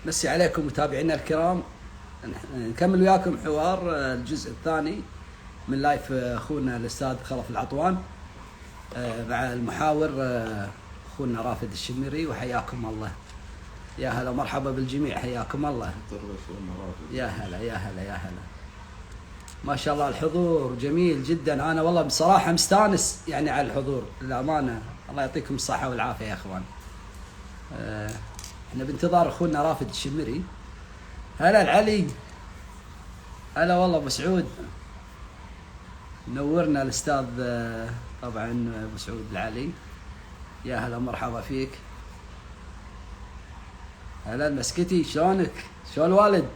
مسي عليكم متابعينا الكرام. نكمل وياكم حوار الجزء الثاني من لايف اخونا الاستاذ خلف العطوان مع المحاور اخونا رافد الشمري. وحياكم الله، يا هلا مرحبا بالجميع، حياكم الله. يا هلا يا هلا يا هلا، ما شاء الله الحضور جميل جدا. انا والله بصراحه مستانس يعني على الحضور للامانه. الله يعطيكم الصحه والعافيه يا اخوان. احنا بانتظار اخونا رافد الشمري. هلا العلي، هلا والله ابو سعود، نورنا الاستاذ طبعا ابو سعود العلي. يا هلا مرحبا فيك. هلا المسكتي، شلونك؟ شلون الوالد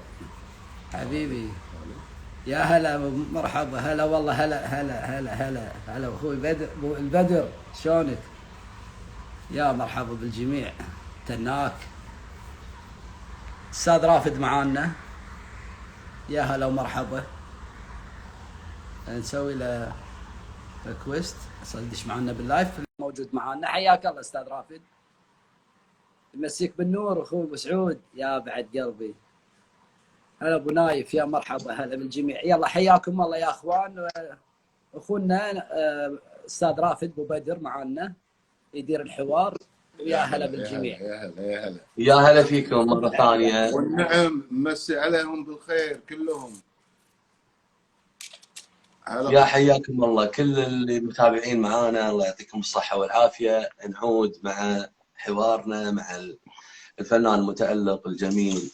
حبيبي؟ يا هلا مرحبا. هلا والله، هلا هلا هلا هلا هلا اخوي بدر، البدر شلونك؟ يا مرحبا بالجميع. تناك استاذ رافد معانا، يا هلا ومرحبا. نسوي له ريكوست يدش معنا باللايف. موجود معنا، حياك الله استاذ رافد، يمسيك بالنور اخوي ابو سعود. يا بعد قلبي، هلا ابو نايف، يا مرحبا، هلا بالجميع. يلا حياكم الله يا اخوان. اخونا استاذ رافد ابو بدر معنا يدير الحوار. ويا هلا بالجميع. يا هلا يا هلا يا هلا فيكم مرة ثانية. والنعم، مسي عليهم بالخير كلهم. يا حياكم الله كل اللي متابعين معانا، الله يعطيكم الصحة والعافية. نعود مع حوارنا مع الفنان المتألق الجميل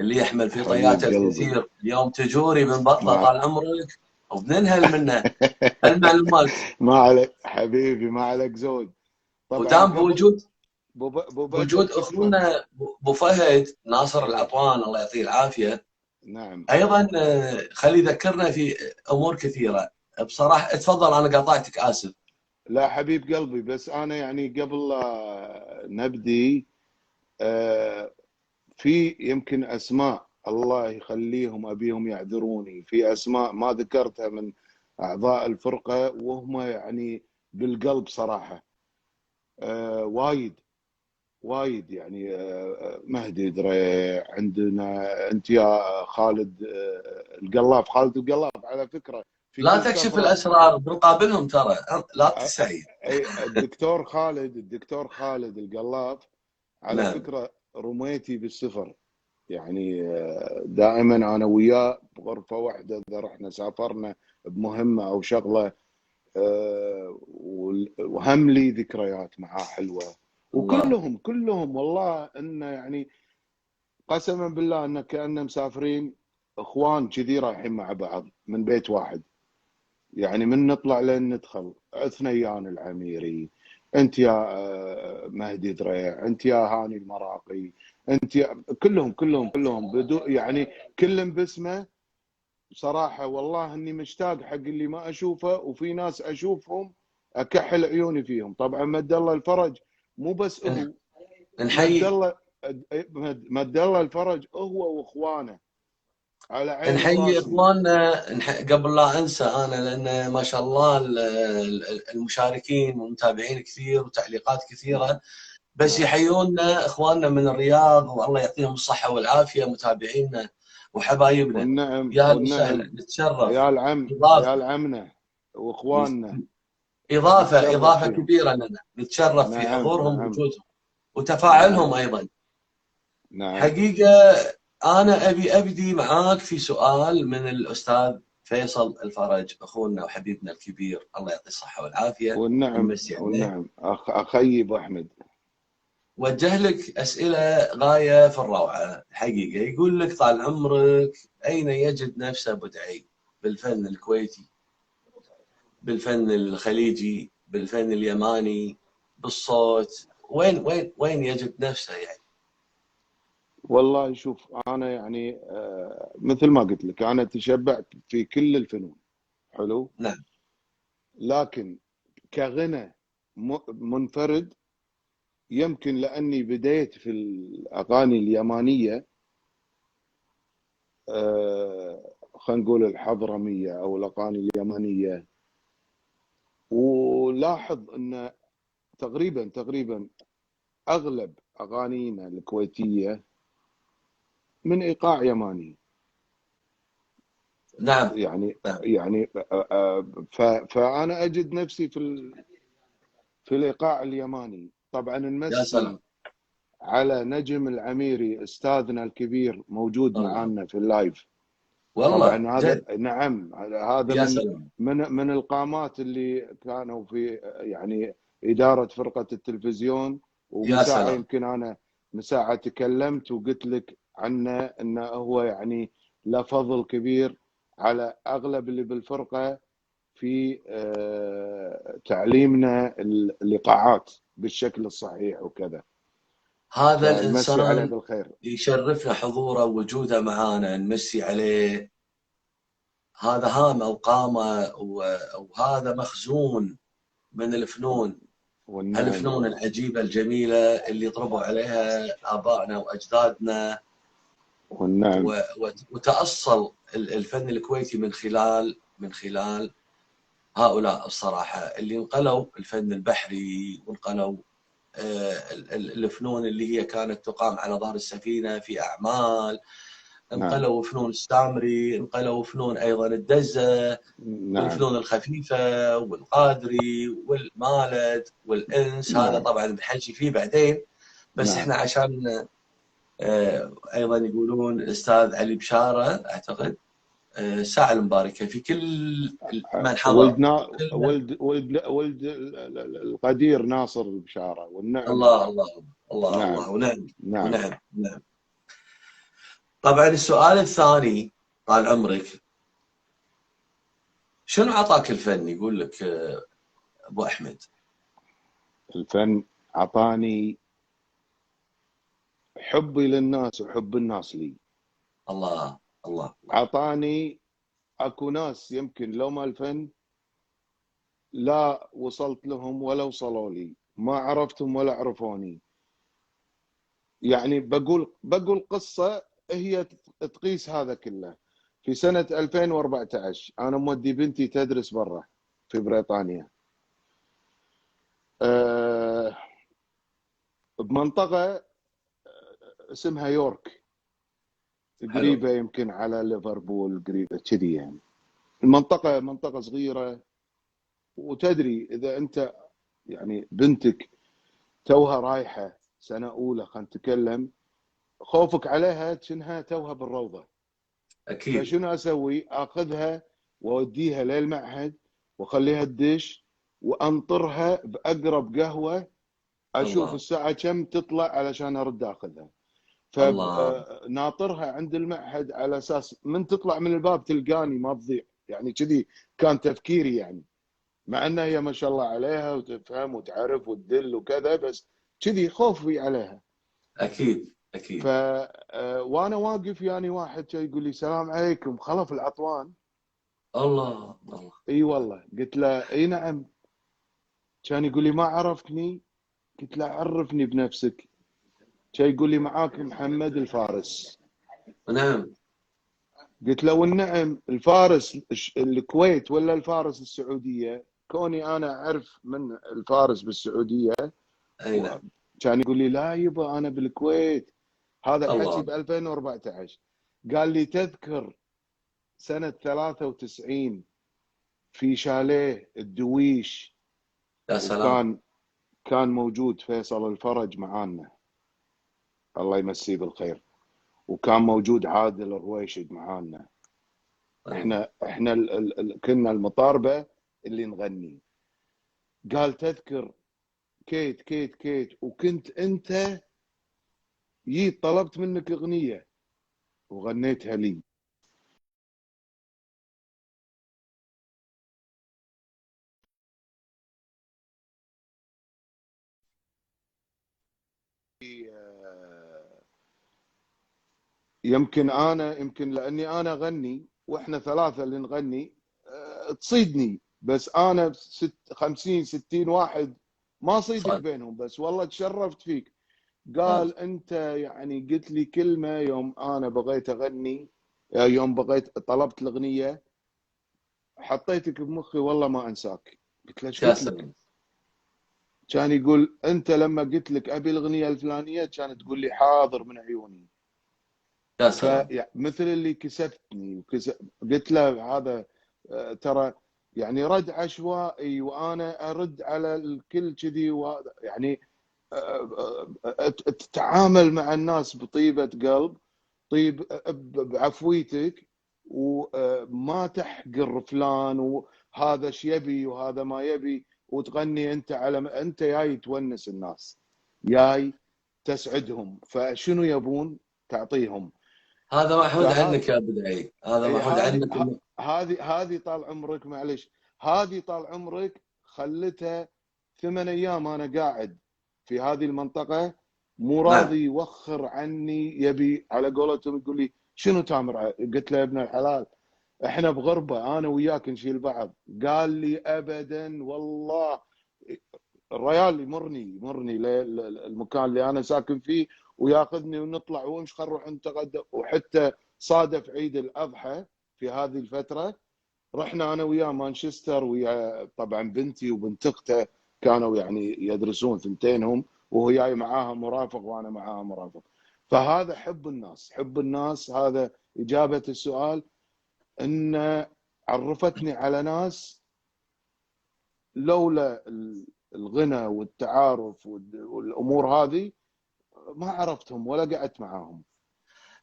اللي يحمل في طياته الكثير. اليوم تجوري من بطلة طال عمرك وبننهل منه المعلومات. ما عليك حبيبي، ما عليك زود. ودام بوجود بوجود اخونا ابو فهد ناصر العطوان الله يعطيه العافيه. نعم. ايضا خلي يذكرنا في امور كثيره. بصراحه تفضل، انا قاطعتك، اسف. لا حبيب قلبي، بس انا يعني قبل لا نبدي في يمكن اسماء الله يخليهم ابيهم يعذروني، في اسماء ما ذكرتها من اعضاء الفرقه وهم يعني بالقلب صراحه. وايد يعني مهدي دريع عندنا، انت يا خالد القلاف، خالد القلاف على فكره في لا كل تكشف سفره. الاسرار، بنقابلهم ترى، لا تستعيد. الدكتور خالد القلاف على نعم. فكره رميتي بالسفر، يعني دائما انا وياه بغرفه واحده اذا رحنا سافرنا بمهمه او شغله، وهم لي ذكريات معاه حلوه. الله. كلهم والله انه يعني قسما بالله انه كأننا مسافرين اخوان كذي رايحين مع بعض من بيت واحد. يعني من نطلع لين ندخل، عثنيان العميري، انت يا مهدي دريع، انت يا هاني المراقي، انت يا كلهم بدو يعني كلهم باسمه. بصراحه والله اني مشتاق حق اللي ما اشوفه، وفي ناس اشوفهم اكحل عيوني فيهم. طبعا مد الله الفرج، مو بس هو، مد نحيي الله مد الله الفرج هو واخوانه، على عيني نحيي وراسي. اخواننا. قبل لا انسى انا، لان ما شاء الله المشاركين والمتابعين كثير وتعليقات كثيره، بس يحيونا اخواننا من الرياض والله يعطيهم الصحه والعافيه، متابعينا وحبايبنا. والنعم يا هلا وسهلا، والنعم. نتشرف. عيال عم، اضافه عيال عمنا واخواننا نتشرف اضافه فيهم. كبيره لنا، نتشرف في نعم حضورهم نعم ووجودهم نعم وتفاعلهم ايضا. نعم. حقيقه انا ابي ابدي معاك في سؤال من الاستاذ فيصل الفرج، اخونا وحبيبنا الكبير، الله يعطيه الصحه والعافيه والنعم ونمسي عليه. والنعم اخي ابو احمد. وجه لك اسئله غايه في الروعه حقيقه. يقول لك طال عمرك، اين يجد نفسه ابو دعي؟ بالفن الكويتي، بالفن الخليجي، بالفن اليماني، بالصوت، وين يجد نفسه يعني؟ والله شوف، انا يعني مثل ما قلت لك انا تشبعت في كل الفنون. حلو. نعم. لكن كغنى منفرد، يمكن لاني بديت في الاغاني اليمانيه، خلينا نقول الحضرميه او الاغاني اليمنيه. ولاحظ ان تقريبا اغلب اغانينا الكويتيه من ايقاع يماني. نعم. يعني نعم. يعني فانا اجد نفسي في الايقاع اليماني. طبعا يا سلام. نمسي على نجم العميري استاذنا الكبير موجود الله. معنا في اللايف. والله طبعا هذا، جد. نعم، هذا يا من سلام. من القامات اللي كانوا في يعني اداره فرقه التلفزيون. ومن يا ساعه سلام. يمكن انا من ساعه تكلمت وقلت لك عنه انه هو يعني له فضل كبير على اغلب اللي بالفرقه في تعليمنا الايقاعات بالشكل الصحيح وكذا. هذا فنمسي عليه الإنسان بالخير. يشرفنا حضوره ووجوده معانا، نمسي عليه. هذا هامة وقامة وهذا مخزون من الفنون، والنعم. هالفنون العجيبة الجميلة اللي ضربوا عليها آبائنا وأجدادنا. والنعم. وتأصل الفن الكويتي من خلال هؤلاء الصراحة، اللي انقلوا الفن البحري، وانقلوا الفنون اللي هي كانت تقام على ظهر السفينة في أعمال، نعم. انقلوا فنون السامري، انقلوا فنون أيضا الدزة نعم. والفنون الخفيفة والقادري والمالد والإنس. هذا نعم. طبعا بنحكي فيه بعدين، بس نعم. احنا عشان أيضا يقولون الأستاذ علي بشارة أعتقد الساعة المباركة في كل من حضر. ولد القدير ناصر البشارة، والنعم الله والله. الله الله نعم. الله، ونعم نعم. ونعم ونعم. طبعا السؤال الثاني، طال عمرك، شنو عطاك الفن؟ يقول لك ابو احمد. الفن عطاني حبي للناس وحب الناس لي. الله الله الله. عطاني اكو ناس يمكن لو ما الفن لا وصلت لهم ولا وصلوا لي، ما عرفتهم ولا عرفوني. يعني بقول قصة هي تقيس هذا كله. في سنة 2014 أنا مودي بنتي تدرس برا في بريطانيا، بمنطقة اسمها يورك، حلو. قريبة يمكن على ليفربول، قريبة كذي يعني. المنطقة منطقة صغيرة. وتدري إذا أنت يعني بنتك توها رايحة سنة أولى، خلينا نتكلم، خوفك عليها كأنها توها بالروضة. اكيد. فشنو اسوي؟ اخذها واوديها للمعهد واخليها تدش، وانطرها باقرب قهوه، اشوف الله الساعه كم تطلع علشان ارد اخذها. الله فناطرها عند المعهد على اساس من تطلع من الباب تلقاني ما تضيع. يعني كذي كان تفكيري يعني، مع انها هي ما شاء الله عليها وتفهم وتعرف وتدل وكذا، بس كذي خوفي عليها. اكيد ف اكيد. وانا واقف يعني واحد يقول لي السلام عليكم خلف العطوان. الله الله. اي والله. قلت له اي نعم. كان يقول لي ما عرفتني. قلت له عرفني بنفسك. كان يقول لي معاك محمد الفارس. نعم. قلت له والنعم. الفارس الكويت ولا الفارس السعوديه؟ كوني انا اعرف من الفارس بالسعوديه. اي نعم. كان يقول لي لا يبا انا بالكويت. هذا الحكي ب الله. 2014. قال لي تذكر سنه 93 في شاليه الدويش، يا سلام. كان موجود فيصل الفرج معانا، الله يمسيه بالخير، وكان موجود عادل الرويشد معانا. الله. احنا كنا المطاربه اللي نغني. قال تذكر كيت كيت كيت، وكنت انت جيت طلبت منك اغنيه وغنيتها لي. يمكن لاني انا اغني واحنا ثلاثه اللي نغني، تصيدني. بس انا 50 60 واحد ما صيدك صاد. بينهم، بس والله تشرفت فيك. صاد. قال انت يعني قلت لي كلمه يوم انا بغيت اغني، يوم بغيت طلبت الاغنيه، حطيتك بمخي والله ما انساك. قلت له ايش يا قلت لك؟ سلام. كان يقول انت لما قلت لك ابي الاغنيه الفلانيه كانت تقول لي حاضر من عيوني. يا سلام. فمثل اللي كسفتني قلت له هذا ترى يعني رد عشوائي، وانا ارد على الكل كذي، يعني تتعامل مع الناس بطيبة قلب، طيب بعفويتك، وما تحقر فلان وهذا ايش يبي وهذا ما يبي، وتغني انت على انت جاي تونس الناس، جاي تسعدهم، فشنو يبون تعطيهم. هذا محمود عنك يا بدعي، هذا محمود هذه عنك. هذه طال عمرك، معلش، هذه طال عمرك خلتها 8 ايام انا قاعد في هذه المنطقه، مو نعم. راضي يوخر عني، يبي على قولتهم يقول لي شنو تامر. قلت له يا ابن الحلال احنا بغربه انا وياك نشيل بعض. قال لي ابدا والله. الريال يمرني للمكان اللي انا ساكن فيه وياخذني ونطلع ونمشي، خل نروح نتغدى. وحتى صادف عيد الاضحى في هذه الفتره، رحنا انا وياه مانشستر، ويا طبعا بنتي وبنت اخته كانوا يعني يدرسون ثنتينهم، وهو جاي معاها مرافق وانا معاها مرافق. فهذا حب الناس، حب الناس. هذا اجابه السؤال، ان عرفتني على ناس لولا الغنى والتعارف والامور هذه ما عرفتهم ولا قعدت معاهم.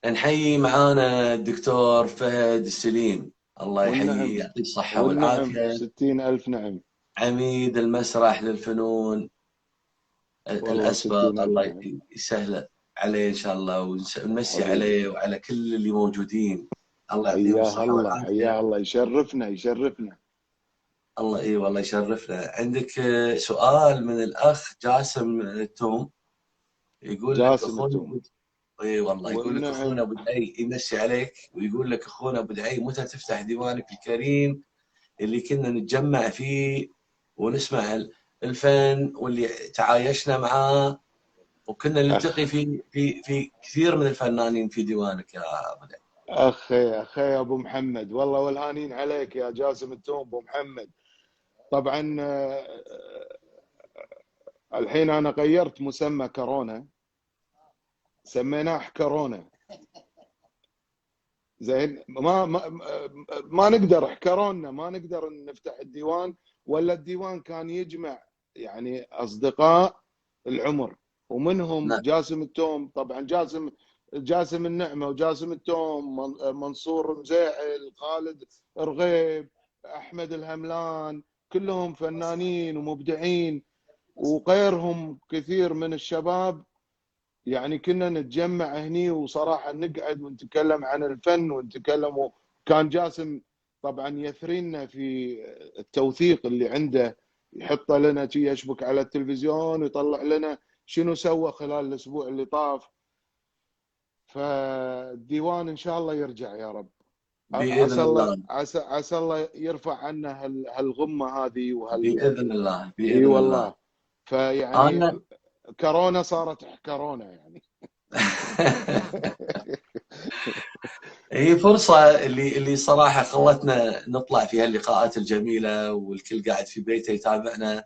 نحيي معانا الدكتور فهد السليم، الله يحييه، والنعم، يعطيه الصحة والنعم، والعافية، 60,000 نعم. عميد المسرح للفنون والله الأسبق، 60,000 الله نعم. يسهل عليه إن شاء الله، ونمسي حبيبي، عليه وعلى كل اللي موجودين، الله يعطيهم حياه الصحة الله، حياه والعافية. الله، يشرفنا يشرفنا. الله اي والله يشرفنا. عندك سؤال من الأخ جاسم التوم، يقول لك جاسم أخونا التوم، اي والله، يقول لك اخونا والنعم. ابو دعي يمسي عليك، ويقول لك اخونا ابو دعي متى تفتح ديوانك الكريم اللي كنا نتجمع فيه ونسمع الفن، واللي تعايشنا معاه وكنا نلتقي في كثير من الفنانين في ديوانك يا ابو دعي. اخي ابو محمد، والله والهانين عليك يا جاسم التوم ابو محمد. طبعا الحين انا غيرت مسمى كورونا، سميناه كورونا. زين، ما نقدر حكرونا، ما نقدر نفتح الديوان، ولا الديوان كان يجمع يعني اصدقاء العمر، ومنهم نعم. جاسم التوم. طبعا جاسم النعمه وجاسم التوم، منصور مزيعل، خالد رغيب، احمد الهملان، كلهم فنانين ومبدعين، وغيرهم كثير من الشباب. يعني كنا نتجمع هني وصراحة نقعد ونتكلم عن الفن ونتكلم. وكان جاسم طبعا يثرينا في التوثيق اللي عنده، يحط لنا شي، يشبك على التلفزيون ويطلع لنا شنو سوى خلال الأسبوع اللي طاف. فالديوان إن شاء الله يرجع يا رب. باذن الله. عسى الله يرفع عنا هالغمة هذه باذن الله. اي باذن الله. والله. فيعني انا كورونا صارت كورونا يعني. هي فرصة اللي صراحة خلتنا نطلع في هاللقاءات الجميلة، والكل قاعد في بيته يتابعنا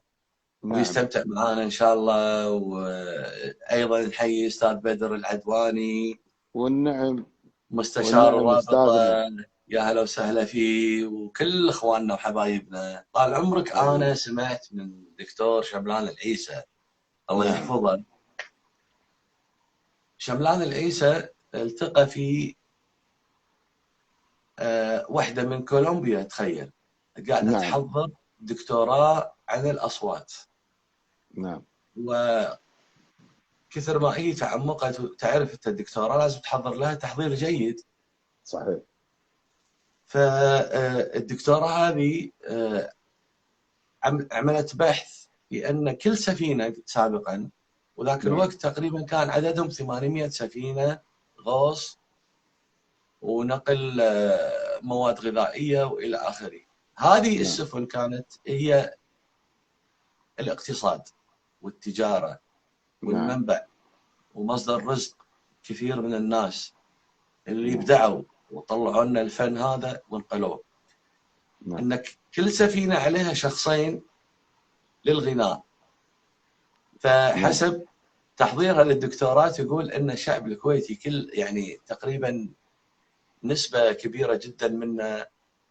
نعم، ويستمتع معنا إن شاء الله. وأيضا نحيي أستاذ بدر العدواني، والنعم، مستشار والنعم الرابطة، استاذنا. يا هلا وسهلا فيه، وكل إخواننا وحبايبنا. طال عمرك، أنا سمعت من الدكتور شملان العيسى الله نعم، يحفظه. شملان العيسى التقى في واحدة من كولومبيا، تخيل، قاعدة نعم، تحضر دكتوراه عن الأصوات، نعم، وكثر ما هي تعمقت. تعرف أنت الدكتوراه لازم تحضر لها تحضير جيد. صحيح. فالدكتوراه هذه عملت بحث في أن كل سفينة سابقا، وذاك نعم، الوقت تقريبا كان عددهم 800 سفينة غوص ونقل مواد غذائية وإلى آخره. هذه نعم، السفن كانت هي الاقتصاد والتجارة نعم، والمنبع ومصدر رزق كثير من الناس اللي نعم، ابدعوا وطلعوا لنا الفن هذا ونقلوه. نعم، انك كل سفينة عليها شخصين للغناء، فحسب تحضيرها للدكتوراه تقول ان الشعب الكويتي كل يعني تقريبا نسبه كبيره جدا منه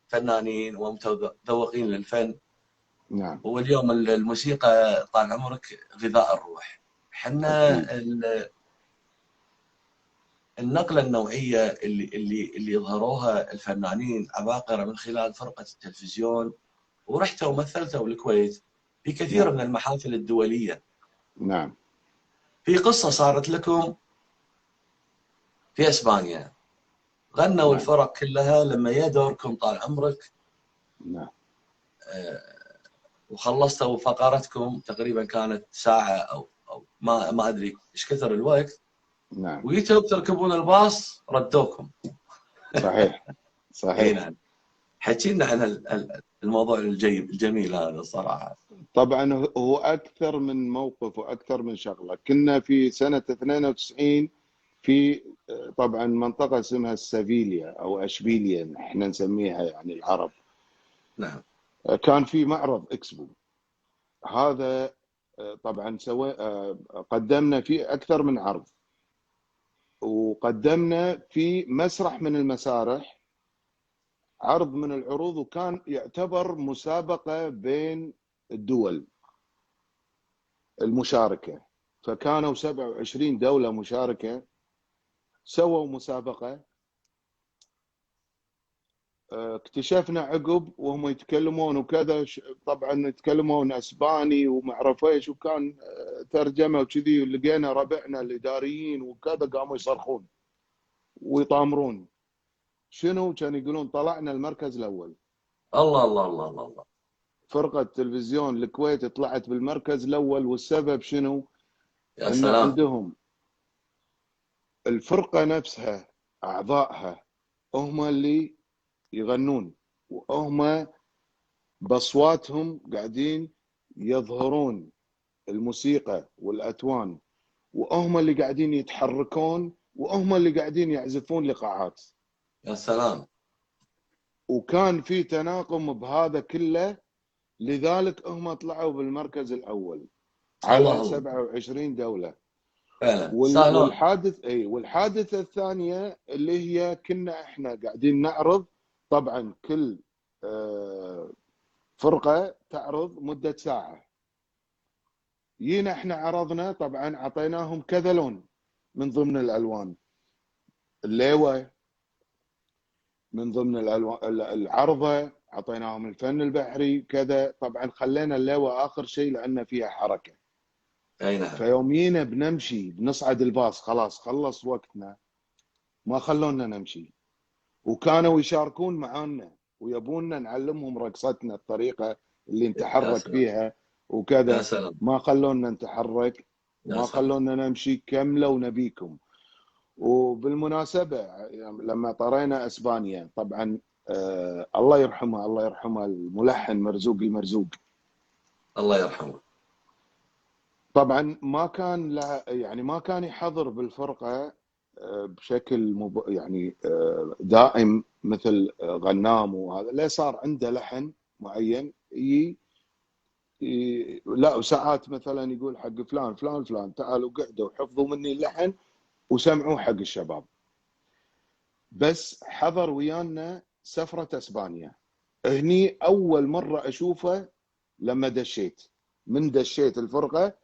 فنانين ومتذوقين للفن. نعم واليوم الموسيقى طال عمرك غذاء الروح. حنا اكيد. النقله النوعيه اللي يظهروها الفنانين عباقره من خلال فرقه التلفزيون، ورحتوا ومثلتوا الكويت في كثير نعم من المحافل الدوليه. نعم في قصه صارت لكم في اسبانيا، غنوا نعم الفرق كلها لما يا دوركم طال عمرك نعم وخلصتوا فقرتكم تقريبا كانت ساعه او ما ادري ايش كثر الوقت، نعم وجيتوا بتركبون الباص ردوكم. صحيح اي صحيح. نعم. حكينا عن الموضوع الجميل هذا صراحه. طبعا هو اكثر من موقف واكثر من شغله. كنا في سنه 92 في طبعا منطقه اسمها سيفيليا او اشبيليا احنا نسميها يعني العرب. نعم كان في معرض اكسبو هذا. طبعا قدمنا فيه اكثر من عرض، وقدمنا في مسرح من المسارح عرض من العروض، وكان يعتبر مسابقه بين الدول المشاركه. فكانوا 27 دوله مشاركه، سووا مسابقه. اكتشفنا عقب وهم يتكلمون وكذا، طبعا يتكلمون اسباني وما اعرف ايش، وكان ترجمه وكذي. لقينا ربعنا الاداريين وكذا قاموا يصرخون ويطامرون. شنو كان يقولون؟ طلعنا المركز الاول. الله الله الله الله الله. فرقه تلفزيون الكويت طلعت بالمركز الاول. والسبب شنو؟ يا ان سلام. عندهم الفرقه نفسها اعضائها هم اللي يغنون، وهم باصواتهم قاعدين يظهرون الموسيقى والاتوان، وهم اللي قاعدين يتحركون، وهم اللي قاعدين يعزفون لقاعات. يا سلام. وكان في تناغم بهذا كله، لذلك هم طلعوا بالمركز الاول على الله الله. 27 دوله. فعلا سهلون. والحادثه الثانيه اللي هي كنا احنا قاعدين نعرض. طبعا كل فرقه تعرض مده ساعه. جينا احنا عرضنا، طبعا اعطيناهم كذا لون من ضمن الالوان. الليوه من ضمن الالوان، العرضه اعطيناهم الفن البحري كذا. طبعا خلينا الليوه اخر شيء لان فيها حركه. اي نعم. فيومينا بنمشي بنصعد الباص، خلاص خلص وقتنا، ما خلونا نمشي. وكانوا يشاركون معانا ويبوننا نعلمهم رقصتنا، الطريقه اللي نتحرك فيها يا وكذا. سلام. ما خلونا نتحرك يا وما سلام. خلونا نمشي، كملوا نبيكم. وبالمناسبه لما طرينا اسبانيا، طبعا الله يرحمه الله يرحمه الملحن مرزوق المرزوق، الله يرحمه. طبعا ما كان يعني ما كان يحضر بالفرقه بشكل يعني دائم مثل غنام وهذا. لا، صار عنده لحن معين لا، وساعات مثلا يقول حق فلان فلان فلان تعالوا قعدوا حفظوا مني اللحن وسمعوه حق الشباب. بس حضر ويانا سفرة اسبانيا، هني اول مرة اشوفه. لما دشيت الفرقة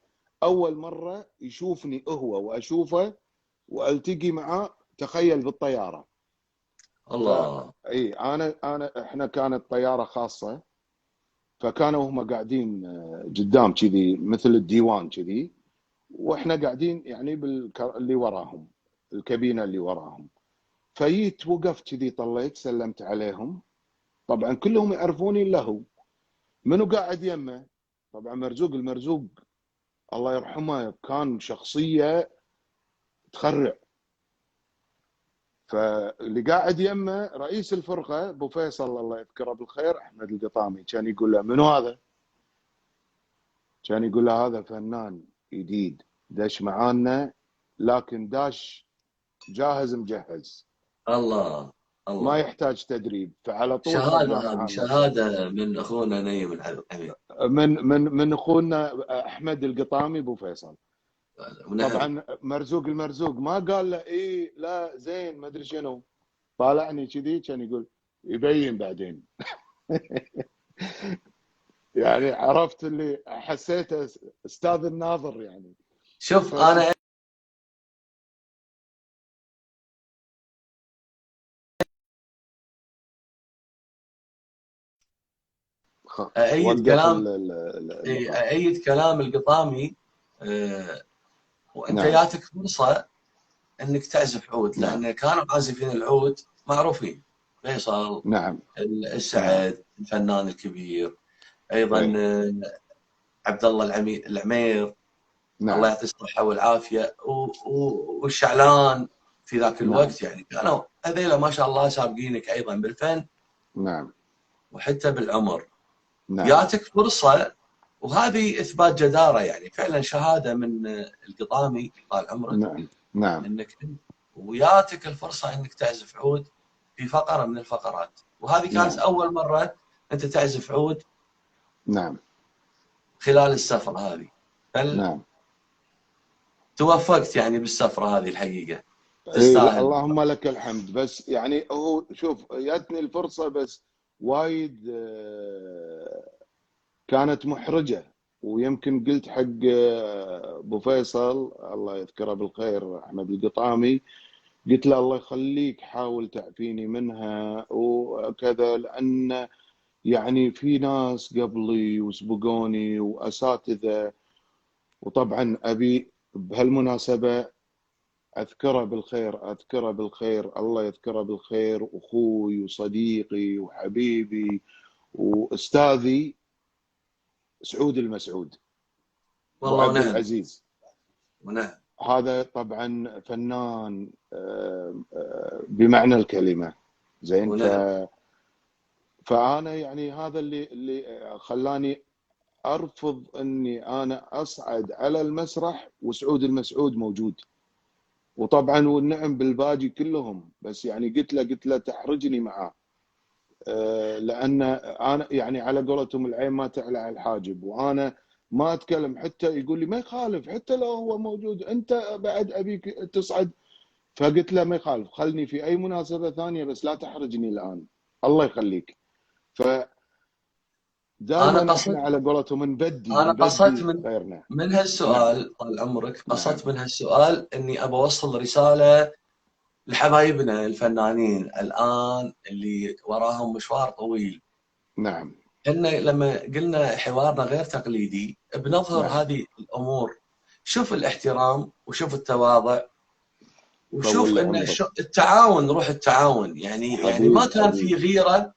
اول مرة يشوفني هو واشوفه والتقي معاه. تخيل بالطيارة. الله. احنا كانت طيارة خاصة، فكانوا هم قاعدين قدام كذي مثل الديوان كذي، واحنا قاعدين يعني اللي وراهم، الكابينة اللي وراهم. فجيت وقفت كذي، طليت سلمت عليهم. طبعا كلهم يعرفوني الا هو. منو قاعد يمه؟ طبعا مرزوق المرزوق الله يرحمه، كان شخصية تخرع. فاللي قاعد يمه رئيس الفرقة ابو فيصل الله يذكره بالخير، احمد القطامي. كان يقول له منو هذا؟ كان يقول له هذا فنان جديد داش معانا، لكن داش جاهز مجهز، الله ما الله. يحتاج تدريب. فعلى طول شهاده خذناه هذه، معانا. شهاده من اخونا نيم الحميد. من اخونا احمد القطامي ابو فيصل. ونعم. طبعا مرزوق المرزوق ما قال له ايه لا زين ما ادري شنو، طالعني كذي كان يقول يبين بعدين. يعني عرفت اللي حسيته استاذ الناظر يعني. شوف فسبحان انا ايد وقف كلام اللقاء. ايد كلام القطامي. وانت نعم جاتك فرصه انك تعزف عود، نعم لان كانوا عازفين العود معروفين، فيصل نعم نعم السعد الفنان الكبير، ايضا ايه عبد الله العمير الله نعم يعطيه الصحه والعافيه، والشعلان في ذاك نعم الوقت، يعني كانوا هذيلا ما شاء الله سابقينك ايضا بالفن نعم وحتى بالعمر. نعم جاتك فرصه، وهذه اثبات جداره، يعني فعلا شهاده من القطامي طال عمرك، نعم نعم انك وياتك الفرصه انك تعزف عود في فقره من الفقرات، وهذه كانت نعم اول مره انت تعزف عود نعم خلال السفره هذه، بل نعم توفقت يعني بالسفره هذه الحقيقه، اي لا تستاهل. اللهم لك الحمد. بس يعني هو شوف جاتني الفرصه بس وايد كانت محرجه. ويمكن قلت حق ابو فيصل الله يذكره بالخير احمد القطامي، قلت له الله يخليك حاول تعفيني منها وكذا، لان يعني في ناس قبلي وسبقوني واساتذه. وطبعا ابي بهالمناسبه اذكره بالخير، اذكره بالخير، الله يذكره بالخير، اخوي وصديقي وحبيبي واستاذي سعود المسعود، ابو والله عبد ونعم العزيز. ونعم هذا طبعا فنان بمعنى الكلمه. زين ونعم. فانا يعني هذا اللي خلاني ارفض اني انا اصعد على المسرح وسعود المسعود موجود. وطبعا والنعم بالباقي كلهم، بس يعني قلت له تحرجني معاه. لان انا يعني على قولتهم العين ما تعلى على الحاجب، وانا ما اتكلم. حتى يقول لي ما يخالف حتى لو هو موجود انت بعد ابيك تصعد. فقلت له ما يخالف، خلني في اي مناسبه ثانيه بس لا تحرجني الان، الله يخليك. انا فدائما احنا قصدت على قولتهم انا قصدت نبدي غيرنا. من نعم هالسؤال طال عمرك، نعم قصدت من هالسؤال اني ابى اوصل رساله لحبايبنا الفنانين الان اللي وراهم مشوار طويل. نعم احنا لما قلنا حوارنا غير تقليدي بنظهر نعم هذه الامور، شوف الاحترام وشوف التواضع طول وشوف لي ان عمرك التعاون، روح التعاون، يعني ما حبيب كان في حبيب. غيره،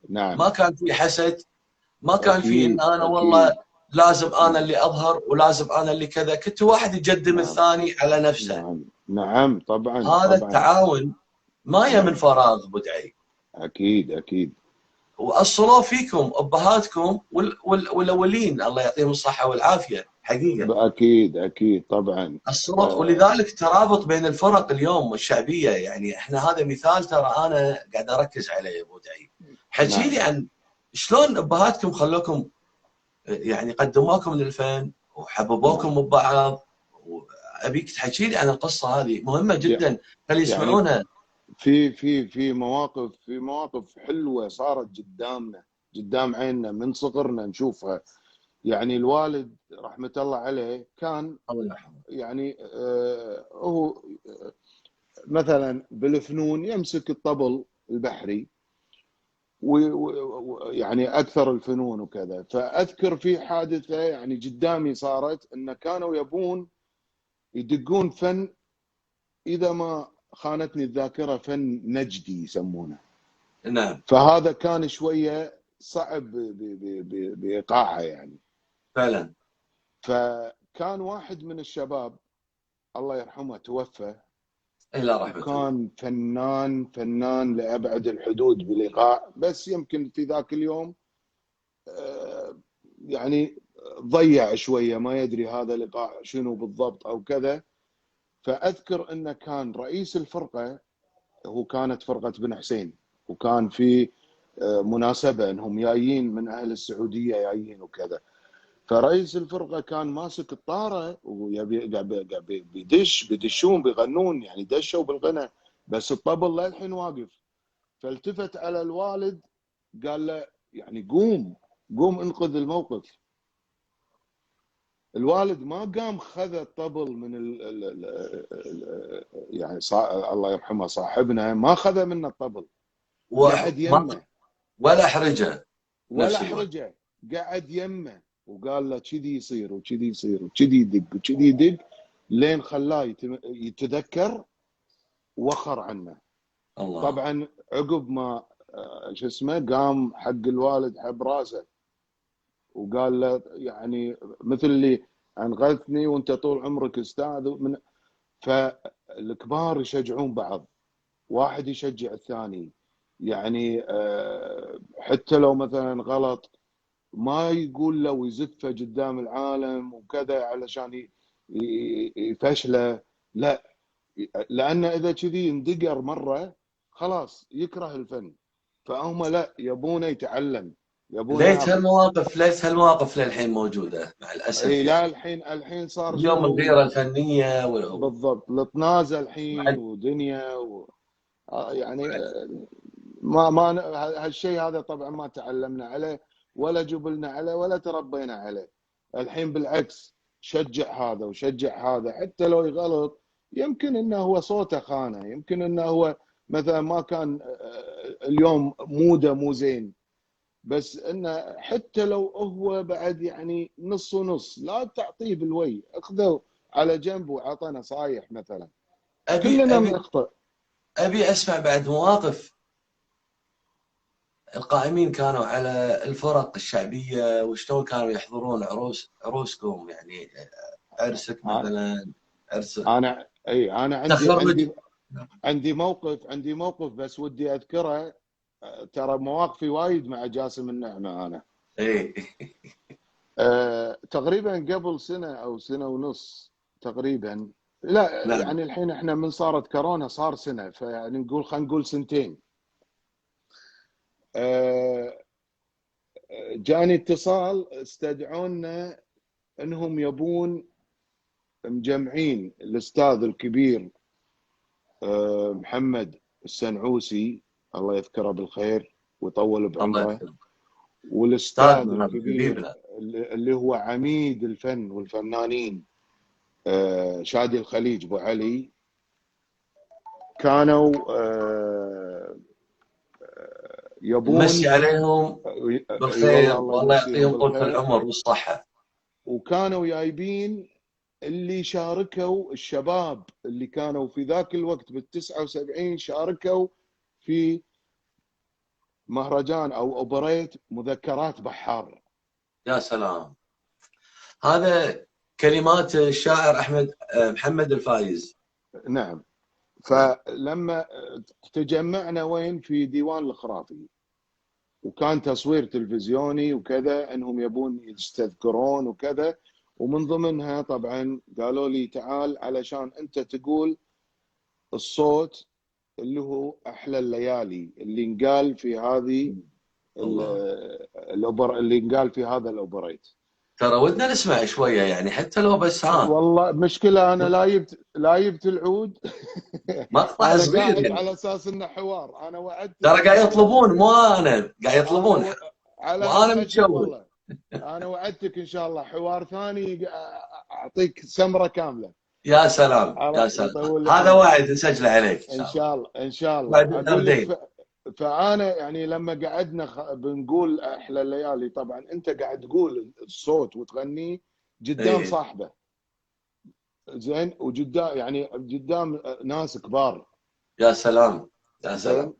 نعم ما كان في حسد، ما كان في ان اكيد انا والله اكيد. لازم انا نعم اللي اظهر ولازم انا اللي كذا، كنت واحد يقدم نعم الثاني على نفسه. نعم نعم طبعا هذا طبعا. التعاون ما هي من نعم فراغ ابو دعي، اكيد اكيد. واصلوا فيكم ابهاتكم والاولين الله يعطيهم الصحه والعافيه حقيقه، اكيد اكيد طبعا. الصلاه. ولذلك ترابط بين الفرق اليوم الشعبيه، يعني احنا هذا مثال ترى انا قاعد اركز عليه يا ابو دعي. حكي لي نعم عن شلون ابهاتكم خلوكم، يعني قدموكم للفن وحببوكم نعم ببعض. ابيك تحكي لي عن القصه هذه، مهمه جدا، خلي يعني يسمعونها. في مواقف حلوه صارت قدامنا قدام عيننا من صغرنا نشوفها. يعني الوالد رحمه الله عليه كان الله يرحمه. يعني هو مثلا بالفنون يمسك الطبل البحري ويعني اكثر الفنون وكذا. فاذكر في حادثه يعني قدامي صارت ان كانوا يبون يدقون فن، اذا ما خانتني الذاكره فن نجدي يسمونه. نعم فهذا كان شويه صعب بايقاعها يعني. فعلا. فكان واحد من الشباب الله يرحمه توفى، الى رحمه الله. وكان فنان لأبعد الحدود بالإيقاع. بس يمكن في ذاك اليوم يعني ضيع شوية، ما يدري هذا الإيقاع شنو بالضبط أو كذا. فأذكر أنه كان رئيس الفرقة، هو كانت فرقة بن حسين، وكان في مناسبة أنهم جايين من أهل السعودية جايين وكذا. فرئيس الفرقه كان ماسك الطاره ويبي بيدشون بيغنون، يعني دشوا بالغنى، بس الطبل للحين واقف. فالتفت على الوالد قال له يعني قوم انقذ الموقف. الوالد ما قام خذ الطبل من يعني الله يرحمه صاحبنا، ما خذ منه الطبل، قعد يمه ولا احرجه ولا احرجه، قعد يمه وقال له كذي يصير وكذي يصير وكذي يدق وكذي يدق، لين خلاه يتذكر وخر عنه. الله. طبعا عقب ما شو اسمه قام حق الوالد حب راسه وقال له يعني مثل اللي انقذتني وانت طول عمرك استاذ من. فالكبار يشجعون بعض، واحد يشجع الثاني، يعني حتى لو مثلا غلط ما يقول له ويزفه قدام العالم وكذا علشان يفشله، لا، لانه اذا كذي اندقر مره خلاص يكره الفن. فهم لا، يبونه يتعلم، يبونه ليش هالمواقف للحين موجوده مع الاسف. اي لا، يعني الحين صار اليوم الغيره الفنيه بالضبط، الطنازه الحين ودنيا يعني ما هالشيء هذا طبعا ما تعلمنا عليه ولا جبلنا عليه ولا تربينا عليه. الحين بالعكس، شجع هذا وشجع هذا، حتى لو يغلط يمكن انه هو صوته خانه، يمكن انه هو مثلا ما كان اليوم موده مو زين، بس انه حتى لو هو بعد يعني نص ونص، لا تعطيه بالوي، اخذه على جنب وعطى نصايح مثلا. كلنا نخطئ. ابي اسمع بعد مواقف القائمين كانوا على الفرق الشعبيه وشلون كانوا يحضرون عروسكم، يعني عرسك مثلا، انا عندي موقف بس ودي اذكره. ترى مواقفي وايد مع جاسم النعمه انا. تقريبا قبل سنه او سنه ونص تقريبا، لا نعم. يعني الحين احنا من صارت كورونا صار سنه، فيعني خلينا نقول سنتين. جاني اتصال استدعونا انهم يبون مجمعين الاستاذ الكبير محمد السنعوسي، الله يذكره بالخير ويطول بعمره، والاستاذ الكبير اللي هو عميد الفن والفنانين شادي الخليج ابو علي، كانوا يبون نمسي عليهم بالخير والله يعطيهم طول العمر والصحه. وكانوا جايبين اللي شاركوا الشباب اللي كانوا في ذاك الوقت بال79 شاركوا في مهرجان او اوبريت مذكرات بحار. يا سلام، هذا كلمات الشاعر محمد الفايز. نعم. فلما تجمعنا وين؟ في ديوان الخرافي، وكان تصوير تلفزيوني وكذا، انهم يبون يستذكرون وكذا، ومن ضمنها طبعا قالوا لي تعال علشان انت تقول الصوت اللي هو احلى الليالي اللي انقال في هذه اللي انقال في هذا الاوبريت. ترى ودنا نسمع شويه يعني حتى لو بس والله مشكله انا لا جبت العود. مقطع صغير قاعد يعني. على اساس انه حوار، انا وعدت ترى قاعد يطلبون، مو انا قاعد يطلبون وانا متشوق. انا وعدتك ان شاء الله حوار ثاني اعطيك سمره كامله. يا سلام يا سلام، هذا وعد نسجله عليك ان شاء الله اقول لك. فانا يعني لما قعدنا بنقول احلى الليالي، طبعا انت قاعد تقول الصوت وتغنيه قدام صاحبه زين، وقدام يعني قدام ناس كبار. يا سلام يا سلام.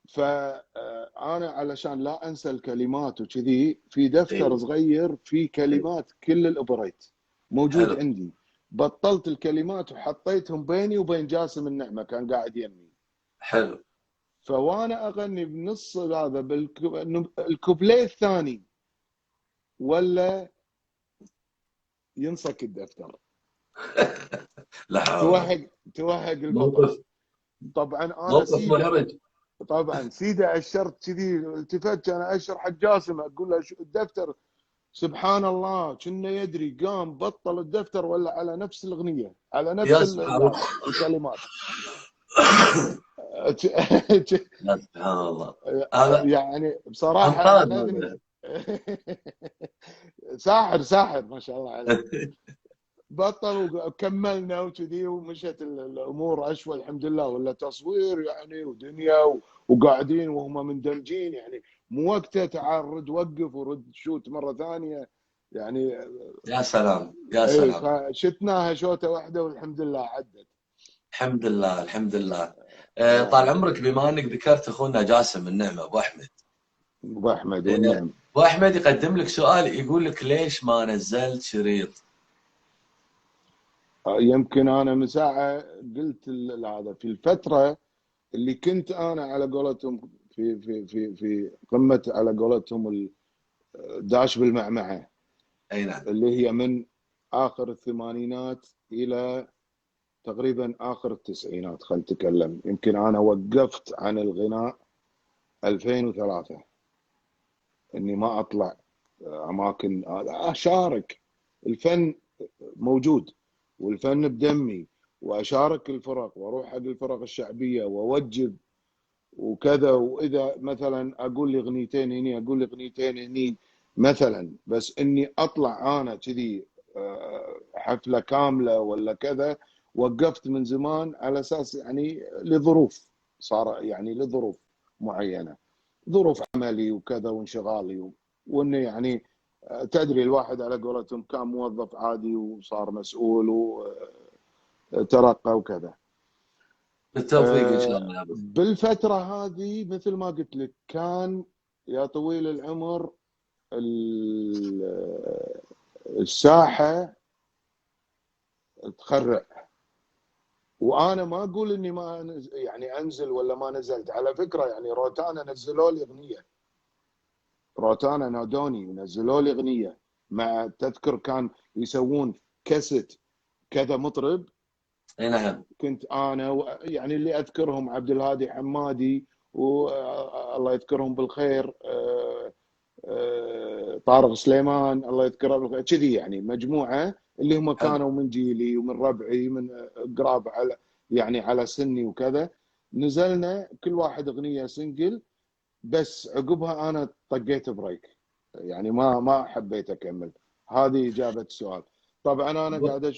فانا علشان لا انسى الكلمات وكذي، في دفتر صغير في كلمات كل الاوبريت موجود عندي، بطلت الكلمات وحطيتهم بيني وبين جاسم النعمه كان قاعد يمي. حلو. فوانا اغني بنص هذا الكوبليه الثاني ولا ينصك الدفتر. توهق البطل. طبعا انا محرج. طبعا سيده اشرت كذي، التفت انا اشر حق جاسم اقول له الدفتر سبحان الله كنا يدري، قام بطل الدفتر ولا على نفس الاغنيه، على نفس يا سبحان الله. هذا الكلمات. يا سبحان الله. هذا يعني بصراحه انقاذ اخذني. هذا. ساحر ما شاء الله عليه. بطل وكملنا وكذي، ومشت الامور اشوى الحمد لله، ولا تصوير يعني ودنيا وقاعدين وهم مندمجين، يعني مو وقته تعال رد وقف ورد شوت مره ثانيه يعني. يا سلام يا اي سلام. فشتناها شوطه واحده والحمد لله عدت. الحمد لله الحمد لله. طال يعني عمرك، بما انك ذكرت اخونا جاسم النعمه ابو احمد، ابو احمد آه، والنعم. ابو احمد يقدم لك سؤال، يقول لك ليش ما نزلت شريط؟ يمكن انا من ساعه قلت هذا في الفتره اللي كنت انا على قولتهم في قمه على قولتهم الداش بالمعمعه، اي نعم. اللي هي من اخر الثمانينات الى تقريبا اخر التسعينات. خلينا نتكلم، يمكن انا وقفت عن الغناء 2003، اني ما اطلع اماكن اشارك. الفن موجود والفن بدمي، واشارك الفرق واروح حق الفرق الشعبيه واوجب وكذا، واذا مثلا اقول لي اغنيتين هني اقول لي اغنيتين هني مثلا، بس اني اطلع انا كذي حفله كامله ولا كذا، وقفت من زمان على اساس يعني لظروف، صار يعني لظروف معينه، ظروف عملي وكذا وانشغالي وانه يعني تدري الواحد على قولتهم كان موظف عادي وصار مسؤول وترقى وكذا. بالتوفيق ان شاء الله يا ابو. بالفترة هذه مثل ما قلت لك كان يا طويل العمر الساحة تخرع، وانا ما اقول اني ما يعني انزل ولا ما نزلت. على فكرة يعني روتانا نزلوا لي اغنية، روتانا نادوني ونزلوا لي اغنية، مع تذكر كان يسوون كاسيت كذا مطرب. اي نعم. كنت انا يعني اللي اذكرهم عبد الهادي حمادي، والله يذكرهم بالخير طارق سليمان الله يذكره بالخير، كذي يعني مجموعه اللي هم حلو. كانوا من جيلي ومن ربعي من قراب على يعني على سني وكذا. نزلنا كل واحد اغنيه سنجل، بس عقبها انا طقيت بريك، يعني ما حبيت اكمل. هذه اجابه السؤال. طبعا انا قاعد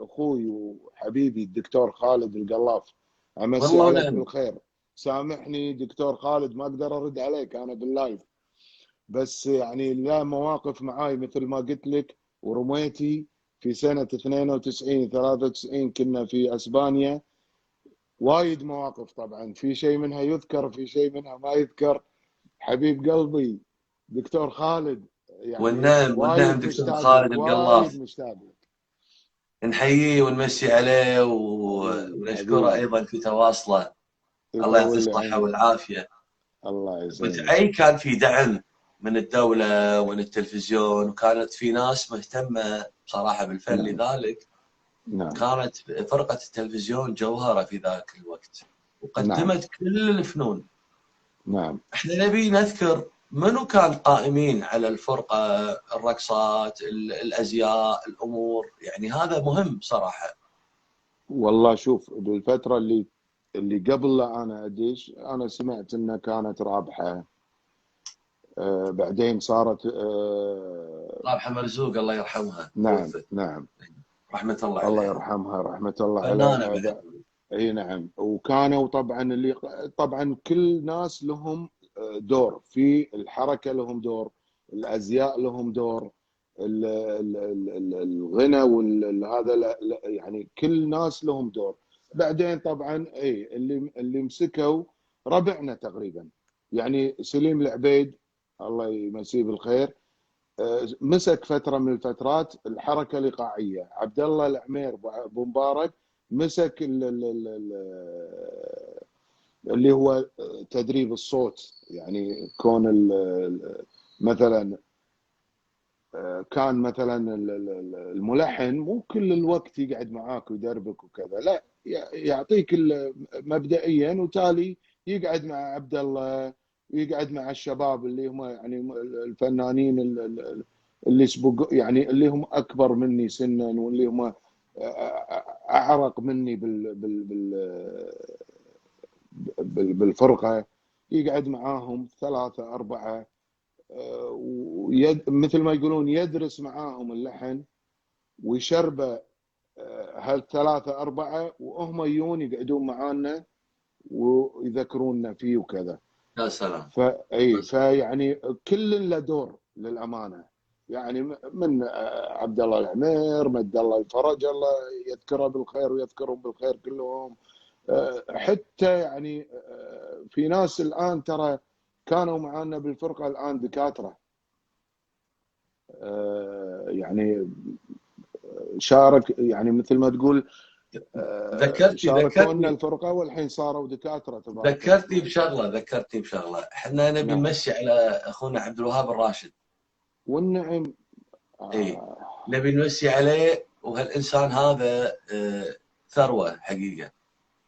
اخوي وحبيبي الدكتور خالد القلاف، امسي والله عليك ونعم. بالخير. سامحني دكتور خالد ما اقدر ارد عليك انا باللايف، بس يعني لا مواقف معاي مثل ما قلت لك، ورميتي في سنه 92 93 كنا في اسبانيا. وايد مواقف طبعا، في شيء منها يذكر في شيء منها ما يذكر. حبيب قلبي دكتور خالد، يعني والنعم والنعم، وايد دكتور مشتاق خالد لك وايد القلاف، مشتاق لك. نحييه ونمسي عليه حبيبي ونشكره حبيبي ايضا في تواصله. الله يعطيه يطول لي الصحه عمرك. والعافيه. الله قلت يسلمك. اي كان في دعم من الدوله ومن التلفزيون، وكانت في ناس مهتمه بصراحه بالفن، نعم لذلك نعم كانت فرقه التلفزيون جوهره في ذاك الوقت، نعم وقدمت كل الفنون. نعم. احنا نبي نذكر منو كان قائمين على الفرقه، الرقصات، الازياء، الامور، يعني هذا مهم صراحه. والله شوف بالفترة اللي قبل لا انا ادش، انا سمعت انها كانت رابحة، بعدين صارت رابحه مرزوق الله يرحمها، نعم توفت، نعم. رحمه الله الله عليها. يرحمها رحمة الله فنانه عليها. بعد. اي نعم. وكانوا طبعا طبعا كل ناس لهم دور في الحركه، لهم دور الازياء، لهم دور الغنى والهذا، يعني كل ناس لهم دور. بعدين طبعا اي اللي مسكوا ربعنا تقريبا، يعني سليم العبيد الله يمسيه بالخير مسك فتره من الفترات الحركه الايقاعيه. عبد الله العمير ابو مبارك مسك اللي هو تدريب الصوت، يعني كون مثلا كان مثلا الملحن مو كل الوقت يقعد معاك ويدربك وكذا، لا يعطيك مبدئيا، وتالي يقعد مع عبد الله يقعد مع الشباب اللي هم يعني الفنانين اللي سبق يعني اللي هم اكبر مني سنا واللي هم اعرق مني بالفرقه. يقعد معاهم ثلاثه اربعه، مثل ما يقولون يدرس معاهم اللحن ويشربه هالثلاثه اربعه، وهم يجون يقعدون معانا ويذكرونا فيه وكذا. يا سلام. فاي فيعني كل له دور للامانه، يعني من عبد الله العمير، مد الله الفرج، الله يذكره بالخير ويذكرهم بالخير كلهم. حتى يعني في ناس الان ترى كانوا معانا بالفرقه الان دكاتره، يعني شارك يعني مثل ما تقول شاركونا الفرقه والحين صاروا دكاتره تبارك. ذكرتني بشغله، احنا نبي نمشي على اخونا عبد الوهاب الراشد. والنعم. اي نبي نمشي عليه، وهالانسان هذا ثروه حقيقه.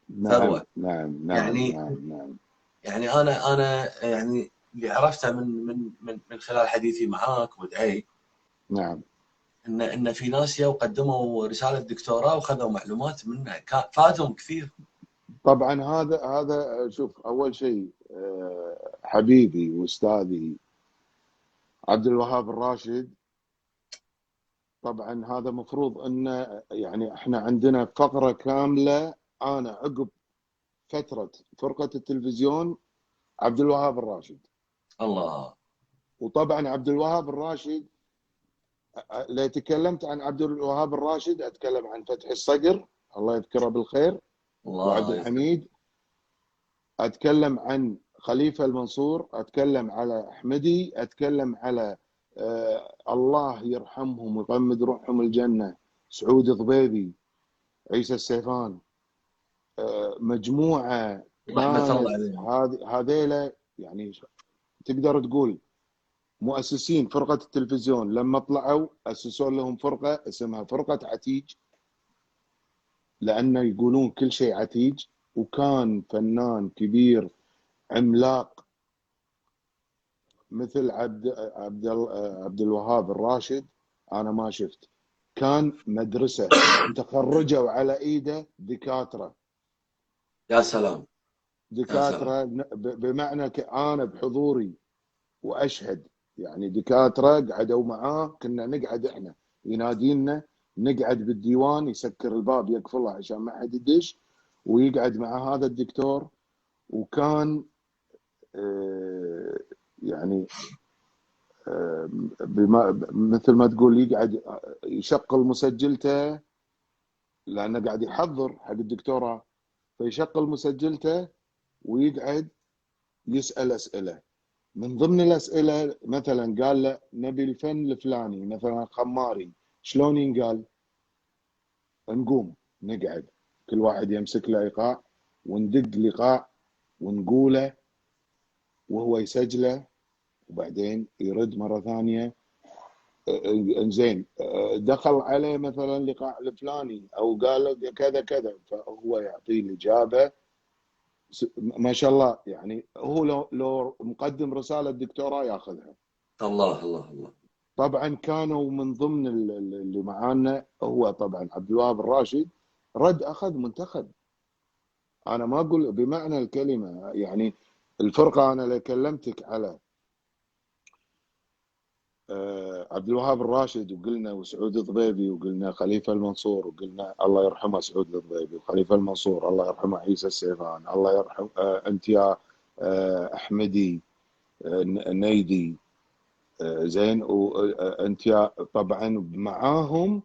نعم ثروه. نعم يعني نعم. يعني انا يعني اللي عرفته من خلال حديثي معاك ودعي. نعم. ان في ناس وقدموا رساله دكتوراه وخذوا معلومات منه، فادهم كثير. طبعا هذا شوف، اول شيء حبيبي واستاذي عبد الوهاب الراشد. طبعا هذا مفروض انه يعني احنا عندنا فقره كامله، انا عقب فتره فرقه التلفزيون عبد الوهاب الراشد. الله. وطبعا عبد الوهاب الراشد، لو تكلمت عن عبد الوهاب الراشد اتكلم عن فتحي الصقر الله يذكره بالخير، وعبد الحميد. اتكلم عن خليفه المنصور، اتكلم على احمدي، اتكلم على الله يرحمهم ويغمد روحهم الجنه سعود ضبيبي، عيسى السيفان. مجموعه كانت هذيلا يعني تقدر تقول مؤسسين فرقه التلفزيون. لما طلعوا اسسوا لهم فرقه اسمها فرقه عتيج، لانه يقولون كل شيء عتيج. وكان فنان كبير عملاق مثل عبد الوهاب الراشد انا ما شفت. كان مدرسه تخرجوا على ايده دكاتره. يا سلام. دكاتره بمعنى انا بحضوري واشهد، يعني دكاتره قعدوا معاه. كنا نقعد احنا ينادينا نقعد بالديوان، يسكر الباب يقفله عشان ما حد يدش، ويقعد مع هذا الدكتور. وكان يعني مثل ما تقول يقعد يشغل مسجلته، لانه قاعد يحضر حق الدكتوراه، فيشغل مسجلته ويقعد يسال اسئله. من ضمن الاسئله مثلا قال له نبي الفن الفلاني، مثلا خماري، شلون ينقال؟ نقوم نقعد كل واحد يمسك له ايقاع وندق الايقاع ونقوله وهو يسجله، وبعدين يرد مره ثانيه. انزين دخل عليه مثلا الايقاع الفلاني او قال كذا كذا، فهو يعطيه الاجابه. ما شاء الله، يعني هو لو مقدم رساله دكتوراه ياخذها. الله الله الله. طبعا كانوا من ضمن اللي معانا هو طبعا عبد الوهاب الراشد، اخذ منتخب. انا ما اقول بمعنى الكلمه، يعني الفرقه انا اللي كلمتك على عبد الوهاب الراشد، وقلنا وسعود الضبيبي، وقلنا خليفه المنصور، وقلنا الله يرحمه سعود الضبيبي، وخليفه المنصور الله يرحمه عيسى السيفان، الله يرحم انت يا احمدي نيدي زين، وانت يا طبعا معاهم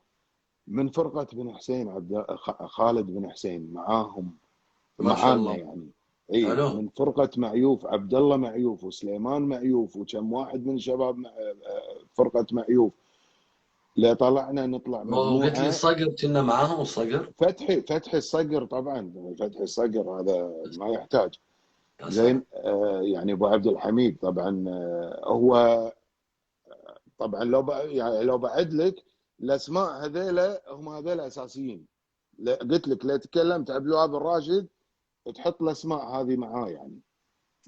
من فرقه بن حسين خالد بن حسين معاهم معانا يعني. اي من فرقه معيوف عبد الله معيوف وسليمان معيوف وكم واحد من شباب فرقه معيوف. لا طلعنا نطلع مجموعه. قلت لي الصقر كنا معاهم. الصقر فتحي الصقر طبعا، فتحي الصقر هذا ما يحتاج. زين يعني ابو عبد الحميد طبعا. هو طبعا لو بعد لك الاسماء هذيلا، هم هذيلا اساسيين. قلت لك لو تكلمت عبد الوهاب الراشد تحط الاسماء هذه معاه يعني.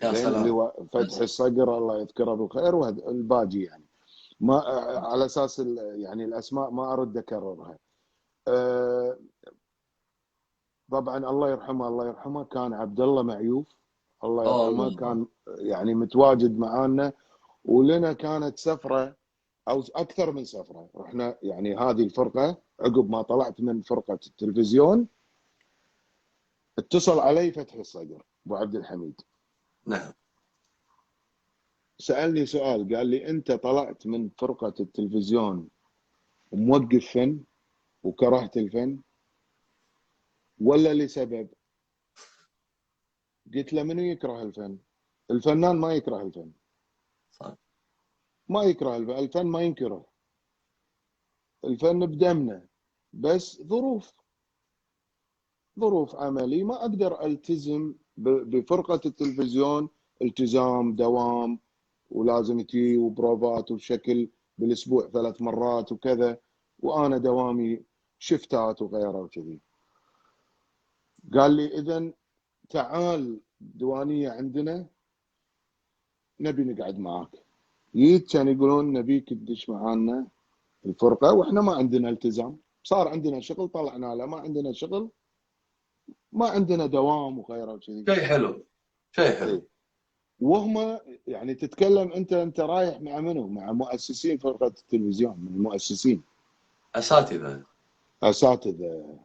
يا زين، اللي سلام. هو فتح الصقر الله يذكره بالخير، والباقي يعني ما على اساس يعني الاسماء ما ارد اكررها. آه، طبعا الله يرحمه الله يرحمه كان عبد الله معيوف، الله يرحمه، الله. كان يعني متواجد معانا، ولنا كانت سفره او اكثر من سفره. رحنا يعني هذه الفرقه عقب ما طلعت من فرقه التلفزيون، اتصل علي فتحي الصقر ابو عبد الحميد، نعم. سالني سؤال، قال لي انت طلعت من فرقه التلفزيون وموقف فن وكرهت الفن ولا لسبب؟ قلت له منو يكره الفن؟ الفنان ما يكره الفن، صح. ما يكره الفن، الفن ما ينكره، الفن بدمنا، بس ظروف عملي ما اقدر التزم بفرقه التلفزيون التزام دوام، ولازم تجي وبروفات وبشكل بالاسبوع 3 مرات وكذا، وانا دوامي شفتات وغيره وكذي. قال لي اذا تعال ديوانيه عندنا نبي نقعد معاك. جيت كان يقولون نبيك تدش معانا الفرقه، واحنا ما عندنا التزام، صار عندنا شغل طلعنا له، ما عندنا شغل ما عندنا دوام وغيره وكذي. شيء حلو، شيء حلو. اي، وهم يعني تتكلم انت رايح مع منو؟ مع مؤسسين فرقه التلفزيون، من المؤسسين اساتذه. اساتذه.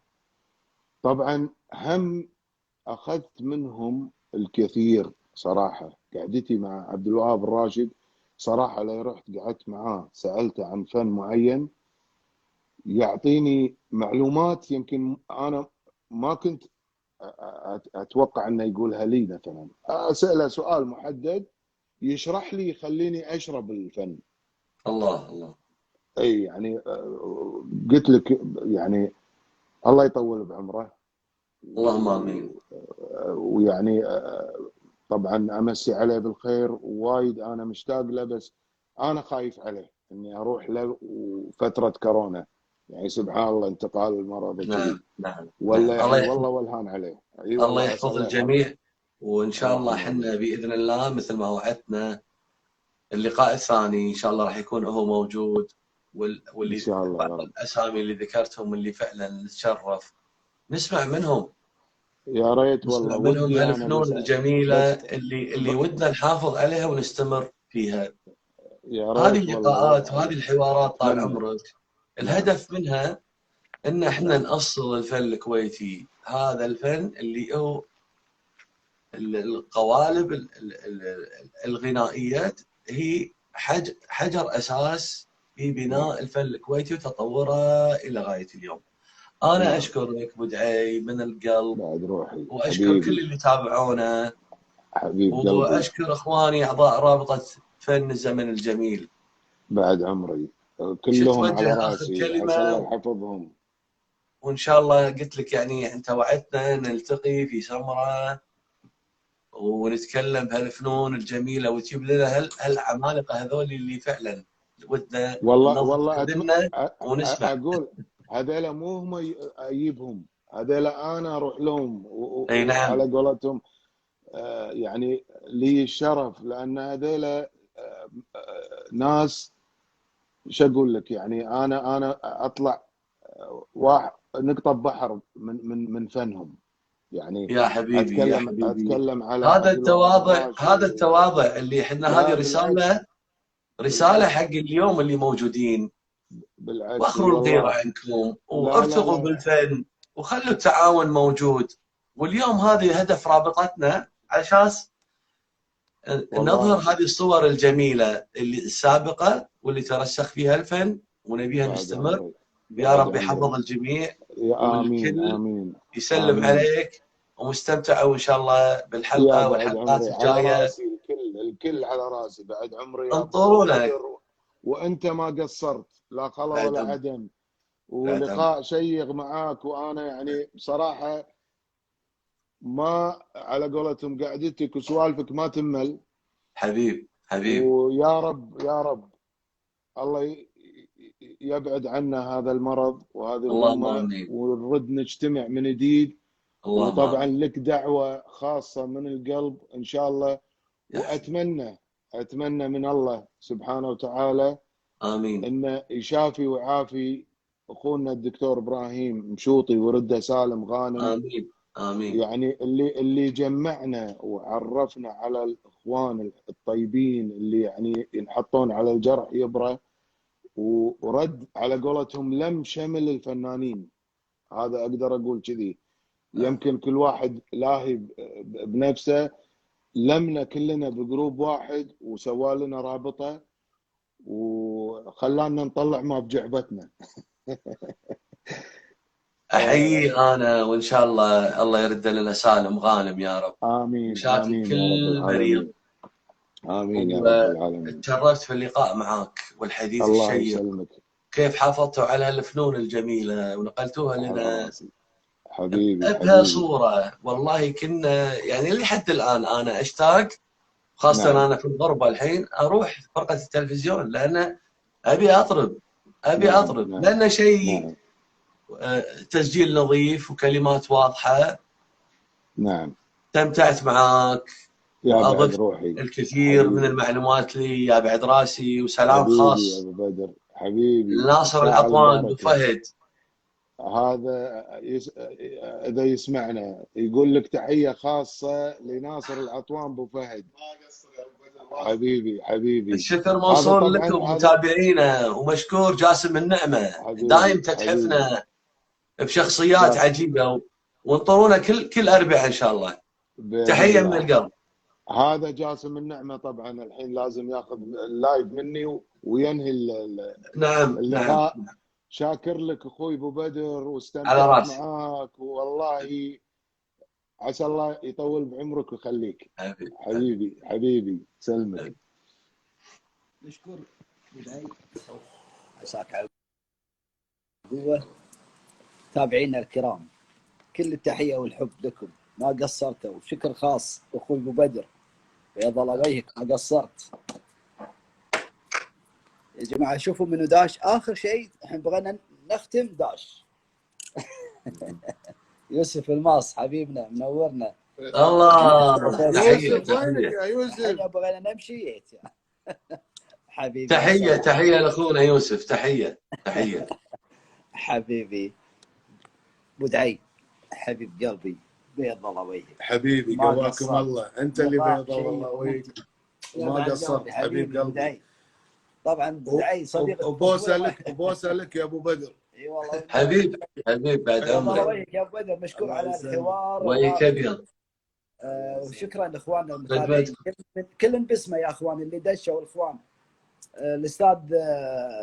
طبعا هم اخذت منهم الكثير صراحه. قعدتي مع عبد الوهاب الراشد صراحه، لو رحت قعدت معاه سالته عن فن معين يعطيني معلومات يمكن انا ما كنت اتوقع انه يقولها لي. مثلا اساله سؤال محدد يشرح لي يخليني اشرب الفن. الله الله. اي يعني قلت لك يعني الله يطول بعمره، اللهم امين. ويعني طبعا امسي عليه بالخير، وايد انا مشتاق له، بس انا خايف عليه اني اروح له وفتره كورونا، يعني سبحان الله انتقال المرض وكذي، نعم نعم ولا نعم. الله يعني يحفظ، والله والهان عليه. اي الله والله عسى يحفظ الله يحفظه. الجميع. وان شاء الله اللهم احنا امين. باذن الله مثل ما وعدتنا اللقاء الثاني ان شاء الله راح يكون هو موجود، ان واللي شاء الله يا بعض رب. الاسامي اللي ذكرتهم اللي فعلا نتشرف نسمع منهم، يا ريت نسمع والله، منهم ودي انا هالفنون بس الجميله بس اللي ودنا نحافظ عليها ونستمر فيها. يا هذه ريت اللقاءات والله وهذه الحوارات طال اتمنى. عمرك نعم الهدف منها ان احنا نعم نأصل الفن الكويتي، هذا الفن اللي هو القوالب الغنائيات هي حجر اساس في نعم بناء الفن الكويتي وتطوره الى غايه اليوم. انا نعم. اشكرك ابو دعي من القلب، بعد روحي واشكر كل حبيبي، اللي تابعونا، حبيب قلبي، واشكر اخواني اعضاء رابطه فن الزمن الجميل. بعد عمري، شو كلهم على توجه اخر راسي، عسى الله كلمه؟ يحفظهم. وان شاء الله قلت لك يعني انت وعدتنا نلتقي في سمره ونتكلم بهالفنون الجميله وتجيب لنا هالعمالقه هذول اللي فعلا ودنا ننظف والله اذننا ونسمع. اقول هذيلا مو هم اجيبهم، هذيلا انا اروح لهم اي وعلى نعم. قولتهم يعني لي الشرف، لان هذيلا ناس، شو اقول لك، يعني انا اطلع واحد نقطه بحر من فنهم، يعني يا حبيبي يا حبيبي، اتكلم على هذا عبد الوهاب التواضع، هذا الراشد. التواضع اللي احنا هذه لا بالعكس، رساله، رساله حق بالعكس، اليوم اللي موجودين. بالعكس، اي واخروا الغيره والله. عنكم لا لا وارتقوا لا. بالفن وخلوا التعاون موجود. واليوم هذه هدف رابطتنا على اساس نظهر والله هذه الصور الجميله اللي السابقه واللي ترسخ فيها الفن ونبيها بعد نستمر. عمري، يا بعد رب يحفظ عمري، الجميع يا امين والكل امين يسلم امين. عليك، ومستمتعوا ان شاء الله يا بالحلقه بعد والحلقات عمري على الجايه. راسي، الكل على راسي، بعد عمري يا ابو انطرونا. بدر. وانت ما قصرت، لا خلا بعد ولا عمر. عدم، بعد عمر. ولقاء شيق معاك. وانا يعني بصراحه ما على قولتهم قعدتك وسوالفك ما تمل. حبيب حبيب. ويا رب يا رب الله يبعد عنا هذا المرض وهذه اللهم الغمة، امين. ونرد نجتمع من جديد. اللهم وطبعا امين. لك دعوة خاصة من القلب إن شاء الله، واتمنى من الله سبحانه وتعالى امين انه يشافي ويعافي اخونا الدكتور ابراهيم مشوطي ورده سالم غانم. امين امين. يعني اللي جمعنا وعرفنا على الاخوان الطيبين اللي يعني ينحطون على الجرح يبره، ورد على قولتهم لم شمل الفنانين. هذا اقدر اقول كذي. يمكن كل واحد لاهي بنفسه، لمنا كلنا بجروب واحد وسوى لنا رابطه وخلانا نطلع ما بجعبتنا. احييه انا، وان شاء الله يرد لنا سالم غانم يا رب. امين وشاكر امين يا رب كل مريض. العالمين. امين يا رب العالمين. تشرفت في اللقاء معك والحديث الله الشيق. يسلمك. كيف حافظتوا على هالفنون الجميلة ونقلتوها على لنا راسي حبيبي بأبهى حبيبي. صورة. والله كنا يعني لحد الآن أنا أشتاق، خاصة نعم أنا في الغربة الحين، أروح فرقة التلفزيون لأن أبي أطرب نعم نعم لأن شيء نعم تسجيل نظيف وكلمات واضحة. نعم. استمتعت معاك يا بعد وأضفت روحي الكثير من حبيبي المعلومات لي يا بعد راسي. وسلام حبيبي يا خاص ابو بدر حبيبي. لناصر الساعه العطوان بو المباركه فهد. هذا اذا يسمعنا يقول لك تحيه خاصه لناصر العطوان ابو فهد. حبيبي حبيبي. الشكر هذا موصول طبعا لكم هذا متابعينا، ومشكور جاسم النعمة دايم حبيبي تتحفنا بشخصيات جاسم عجيبة، وانطرونا كل أربعاء إن شاء الله. باذن تحية من الله. القلب. هذا جاسم النعمه طبعا الحين لازم ياخذ اللايف مني وينهي نعم اللقاء. شاكر لك اخوي ابو بدر على واستمتعت راسي معاك، والله عسى الله يطول بعمرك ويخليك. حبيبي سلمك. نشكر بداية عساك على القوة. تابعينا الكرام كل التحية والحب لكم، ما قصرتوا. وشكر خاص اخوي ابو بدر، بيض الله وجهك ما قصرت. يا جماعة شوفوا منو داش آخر شيء. الحين بغينا نختم داش يوسف الماس حبيبنا منورنا. الله. يوسف وينك يا يوسف؟ احنا بغينا نمشي جيت حبيبي. تحية لأخونا يوسف. تحية حبيبي ابو دعي حبيب قلبي بيض الله وجهك. حبيبي قواكم الله. انت اللي بيض الله وجهك ما قصرت حبيب قلبي. طبعا دعي صديق وبوسه لك يا ابو بدر. اي والله حبيب بعد عمرك. وجهك يا ابو بدر. مشكور على الحوار وجهك ابيض. وشكرا لاخواننا المتابعين كل باسمه يا اخوان اللي دشوا. الاخوان الاستاذ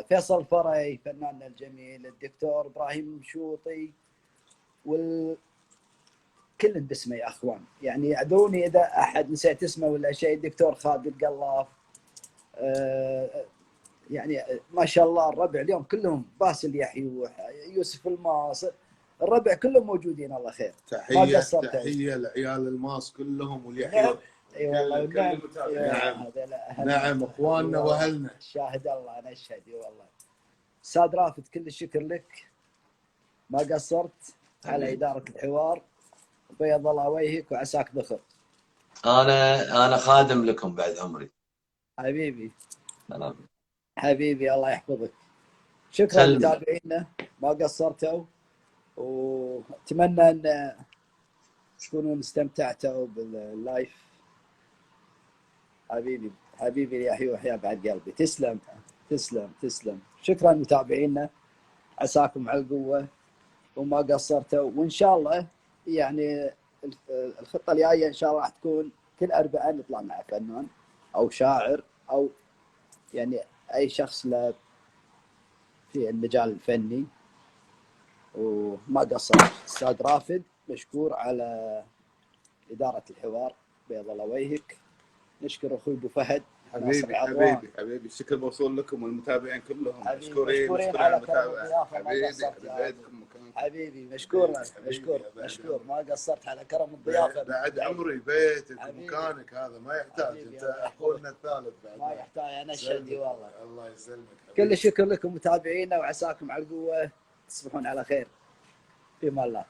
فيصل فري فناننا الجميل، الدكتور ابراهيم مشوطي، كل باسمه يا اخوان. يعني اعذروني اذا احد نسيت اسمه ولا شيء. الدكتور خالد القلاف، يعني ما شاء الله الربع اليوم كلهم، باسل يحيى، يوسف الماس، الربع كلهم موجودين. الله خير. تحيه لعيال الماس كلهم واليحيى. اي والله نعم اخواننا واهلنا. شاهد الله انا اشهد. اي والله استاذ رافد كل الشكر لك، ما قصرت على اداره الحوار. بيض الله وجهك وعساك بخير. انا خادم لكم بعد عمري. حبيبي سلام. حبيبي الله يحفظك. شكرا لمتابعينا ما قصرتوا، واتمنى ان تكونوا استمتعتوا باللايف. حبيبي يا حيو وحيا بعد قلبي. تسلم. شكرا لمتابعينا، عساكم على القوه وما قصرتوا. وان شاء الله يعني الخطه الجايه ان شاء الله راح تكون كل اربعاء نطلع مع فنان او شاعر او يعني اي شخص له في المجال الفني. وما قصرت. استاذ رافد مشكور على اداره الحوار بيض الله وجهك. نشكر اخوي ابو فهد. حبيبي الشكر موصول لكم والمتابعين كلهم. مشكورين على المتابعه. حبيبي مشكور ما قصرت على كرم الضيافه. بعد عمري بيتك ومكانك هذا ما يحتاج. انت اخونا الثالث بعد ما يحتاج. انا اشهد والله. الله يسلمك. كل الشكر لكم متابعينا وعساكم على القوه. تصبحون على خير. في امان الله.